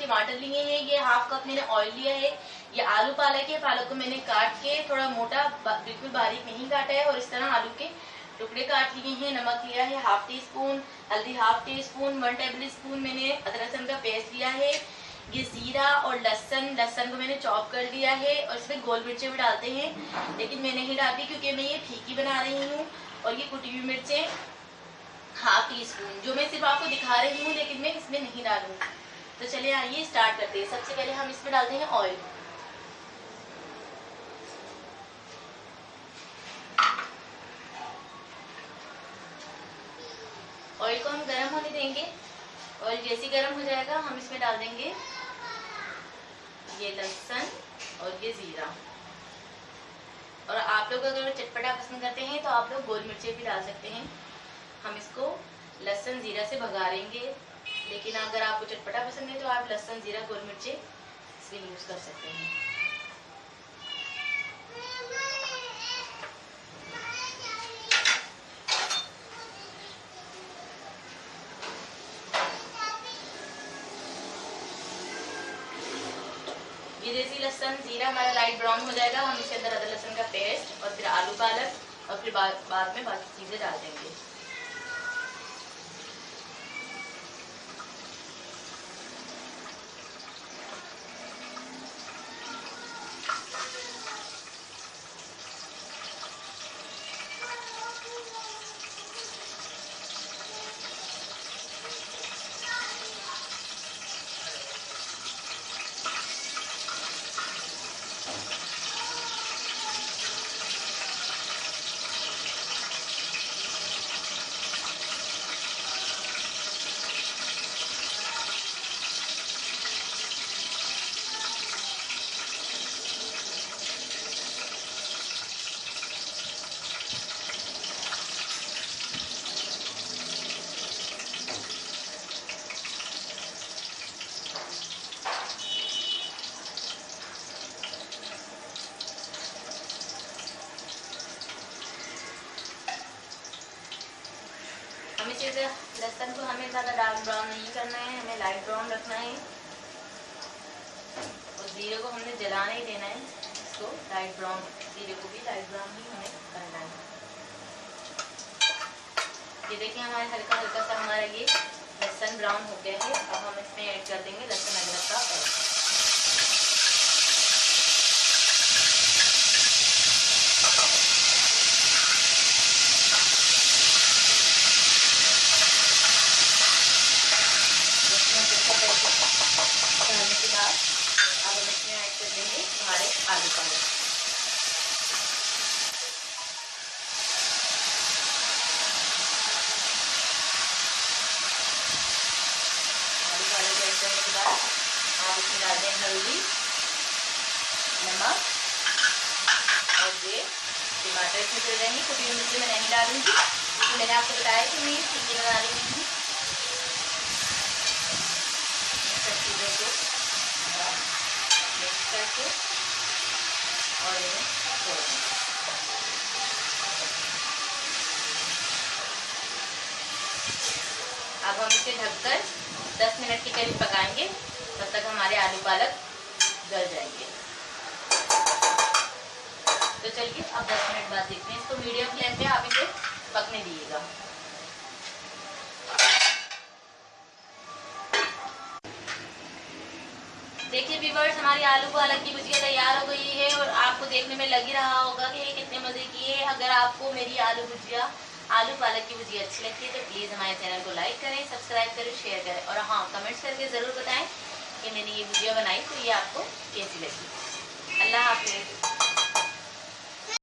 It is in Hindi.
टमाटर लिए हैं, ये हाफ कप मैंने ऑयल लिया है, ये आलू पालक है, पालक को मैंने काट के थोड़ा मोटा बिल्कुल बारीक नहीं काटा है और इस तरह आलू के टुकड़े काट लिए हैं। नमक लिया है हाफ टी स्पून, हल्दी half tea spoon, 1 table spoon मैंने अदरक लहसुन का पेस्ट लिया है। ये जीरा और लहसुन को मैंने चॉप कर लिया है और इसमें गोल मिर्चें भी डालते हैं, लेकिन मैं नहीं डालती क्योंकि मैं ये फीकी बना रही हूँ। और ये कुटी हुई मिर्चें हाफ टी स्पून, जो मैं सिर्फ आपको दिखा रही हूँ लेकिन मैं इसमें नहीं डालूंगी। तो चलिए आइए स्टार्ट करते हैं। सबसे पहले हम इसमें डालते हैं ऑयल। ऑयल को हम गर्म होने देंगे। ऑयल जैसे गर्म हो जाएगा हम इसमें डाल देंगे ये लहसुन और ये जीरा। और आप लोग अगर चटपटा पसंद करते हैं तो आप लोग गोल मिर्चें भी डाल सकते हैं। हम इसको लहसुन जीरा से भगारेंगे, लेकिन अगर आपको चटपटा पसंद है तो आप लहसुन जीरा गोल मिर्चें इसमें यूज कर सकते हैं। ये जैसे लहसुन जीरा हमारा लाइट ब्राउन हो जाएगा, हम इसके अंदर अदरक लहसुन का पेस्ट और फिर आलू पालक और फिर बाद में बाकी चीजें डाल देंगे। लहसुन को हमें ज़्यादा डार्क ब्राउन नहीं करना है, हमें लाइट ब्राउन रखना है। और जीरे को हमने जला नहीं देना है, इसको लाइट ब्राउन, जीरे को भी लाइट ब्राउन ही हमें करना है। ये देखिए हमारे हल्का हल्का सा हमारा ये लहसुन ब्राउन हो गया है। अब हम इसमें ऐड कर देंगे लहसुन अदरक का पेस्ट। हमारे आलू पालक ऐड करने के बाद आप इसमें डाल दें हल्दी, नमक और ये टमाटर इसमें चल जाएंगे। कुटी हुई मिर्ची मैं नहीं डालूंगी क्योंकि मैंने आपको बताया कि मैं टिक्की बना रही हूँ। सब चीज़ों को मिक्स करके और इन्हें छोड़ दें। अब हम इसे ढककर 10 मिनट के करीब पकाएंगे, तब तक हमारे आलू पालक गल जाएंगे। तो चलिए अब 10 मिनट बाद देखते हैं। इसको मीडियम फ्लेम पे आप इसे पकने दीजिएगा। देखिए व्यूअर्स, हमारी आलू पालक की भुजिया तैयार हो गई है और आपको देखने में लग ही रहा होगा कि ये कितने मजे की है। अगर आपको मेरी आलू पालक की भुजिया अच्छी लगती है तो प्लीज़ हमारे चैनल को लाइक करें, सब्सक्राइब करें, शेयर करें और हाँ, कमेंट्स करके ज़रूर बताएं कि मैंने ये भुजिया बनाई तो ये आपको कैसी लगी। अल्लाह हाफिज़।